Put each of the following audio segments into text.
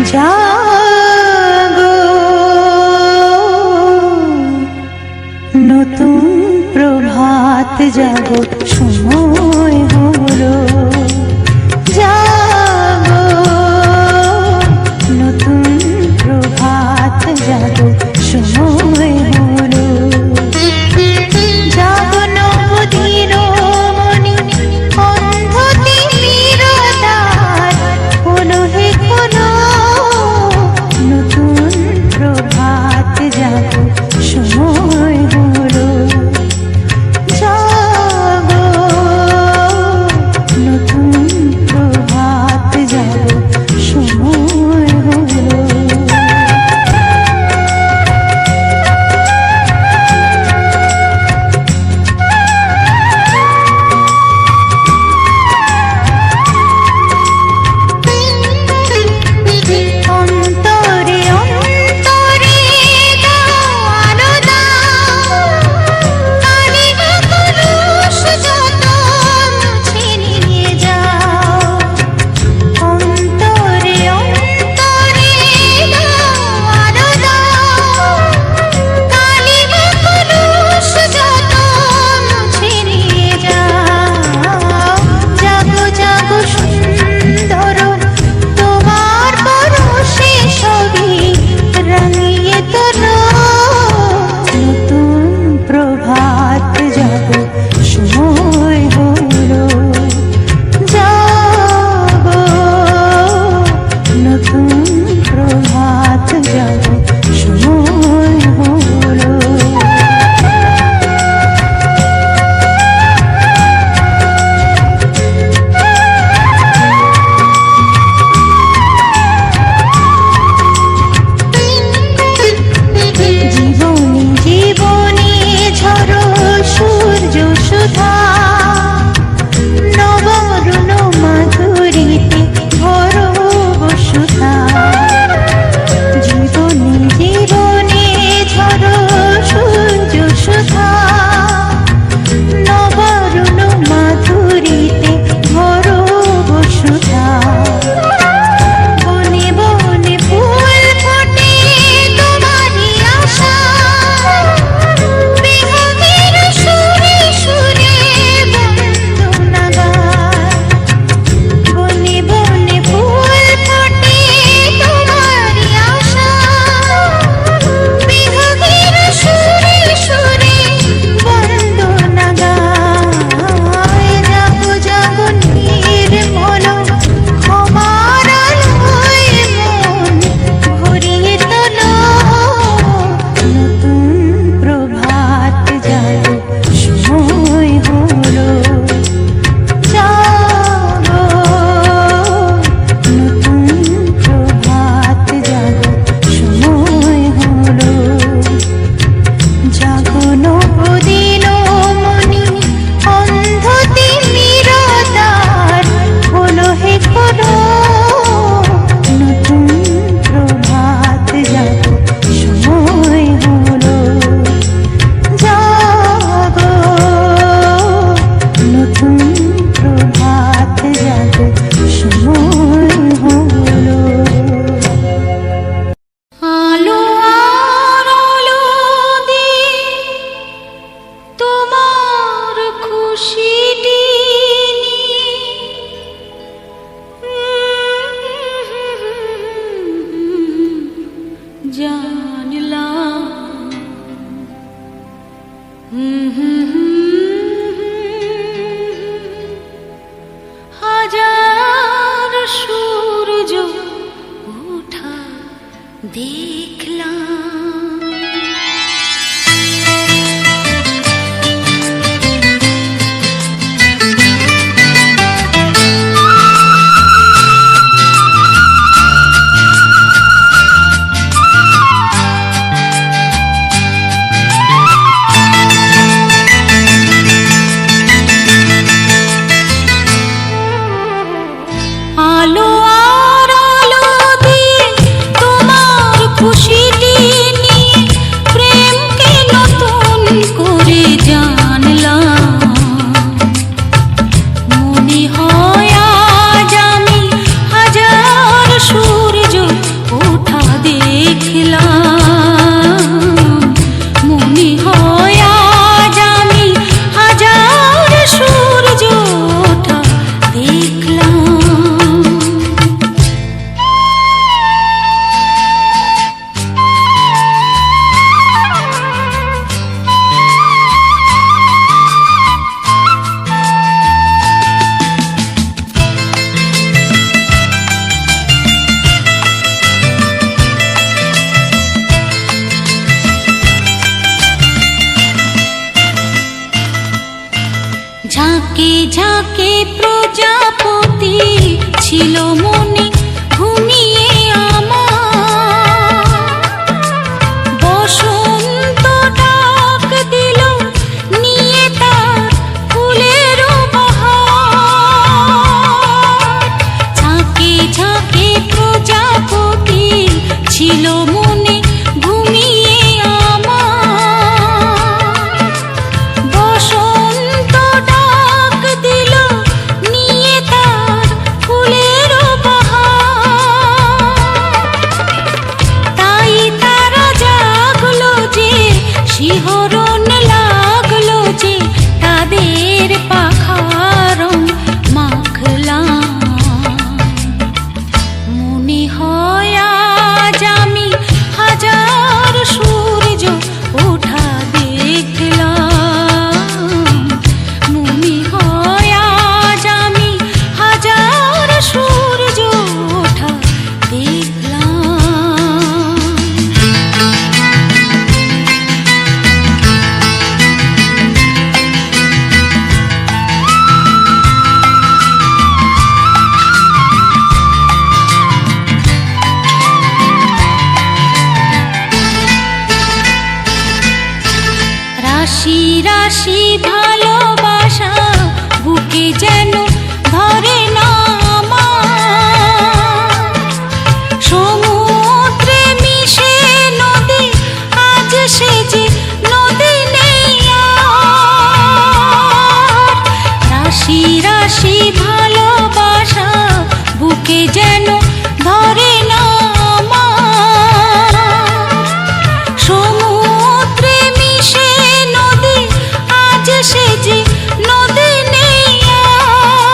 জাগো নতুন প্রভাত জাগো সময় হলো জাগো নতুন প্রভাত জাগো সময় হলো জাগো নবদিন মনি অন্ধ তিমির দ্বার হলো হে খোলো নতুন প্রভাত জাগো সময় হলো জাগো নতুন প্রভাত জাগো সময় হলো অন্তরে অন্তরে আলো দাও কালিমা কলুষ যত মুছে নিয়ে যাও অন্তরে অন্তরে আলো দাও কালিমা কলুষ যত মুছে নিয়ে যাও জাগো জাগো সুন্দর তোমার পরশে ছবি রাঙিয়ে তোলো নতুন প্রভাত জাগো সময় হলো জাগো নতুন প্রভাত জাগো সময় হলো জীবনী জীবনী ঝরো সূর্য সুধা নবরুণ মাধুরীতে ভরো বসুধা জীবনী জীবনী ঝরো সূর্য সুধা নবরুণ মাধুরীতে ভরো বসুধা বনে বনে ফুল ফোটে তোমারই আশা বিহনের সুরে সুরে বন্দনা গায় বনে বনে ফুল ফোটে তোমারই আশা বিহনের সুরে সুরে বন্দনা গায় জাগো জাগো নির্মল ক্ষমার আলোয় মন ভরিয়ে তোলো নতুন প্রভাত জাগো সময় হলো জাগো নতুন প্রভাত জাগো সময় হলো জাগো নবদিন মনি অন্ধ তিমির দ্বার হলো হে খোলো নতুন প্রভাত জাগো সময় হলো জাগো নতুন প্রভাত জাগো সময় হলো আলো আর আলো দিয়ে তোমার খুশিটি জানলাম হাজার সূর্য ওঠা দেখলাম আলো আর আলো দিয়ে তোমার ছিল মনে ঘুমিয়ে আমার, বসন্ত ডাক দিল নিয়ে তার ফুলের বাহার। ঝাঁকে ঝাঁকে প্রজাপতি ছিল মনে ঘুমিয়ে আমার, বসন্ত ডাক দিল নিয়ে তার ফুলের বাহার। তাই তারা জাগলো যে, শিহরণ লাগলো যে, তাদের পাখার মাখলাম। মনে হয় আজ আমি হাজার সূর্য ওঠা দেখলাম। মনে হয় আজ আমি হাজার সূর্য ওঠা দেখলাম। রাশি রাশি ভালোবাসা বুকে যেন ধরে না আমার, সমুদ্রে মিশে নদী আজ সে যে নদী নেই আর। রাশি রাশি ভালোবাসা বুকে যেন ধরে না আমার, সমুদ্রে মিশে নদী আজ সে যে নদী নেই আর।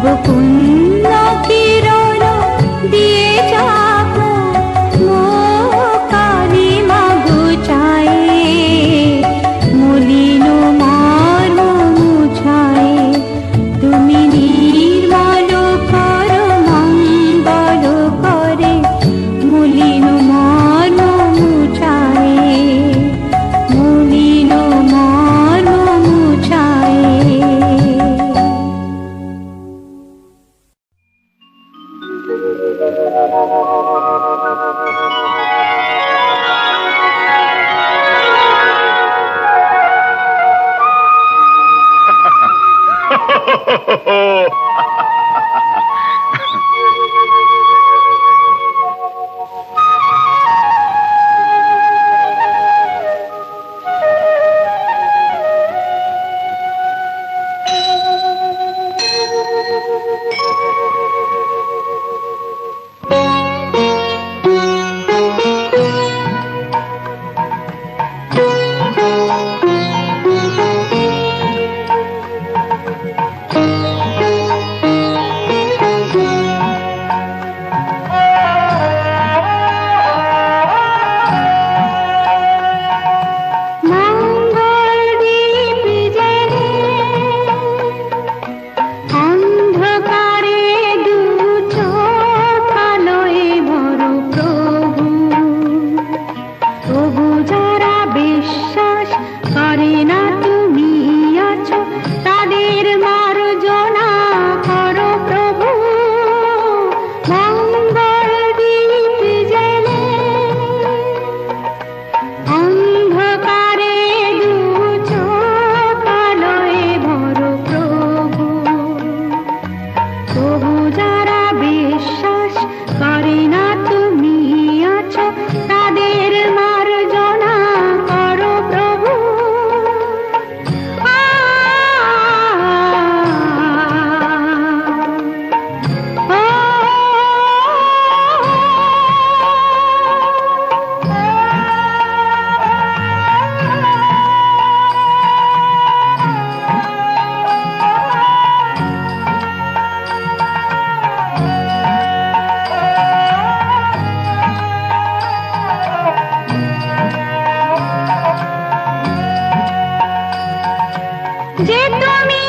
তব পুণ্য কিরণ দিয়ে যাব কালী মাগো চায় মলিন মর্ম মুছায় তুমি নির্মল কর মঙ্গল করে মলিন মর্ম মুছায় মলিন মর্ম মুছায়। যে তুমি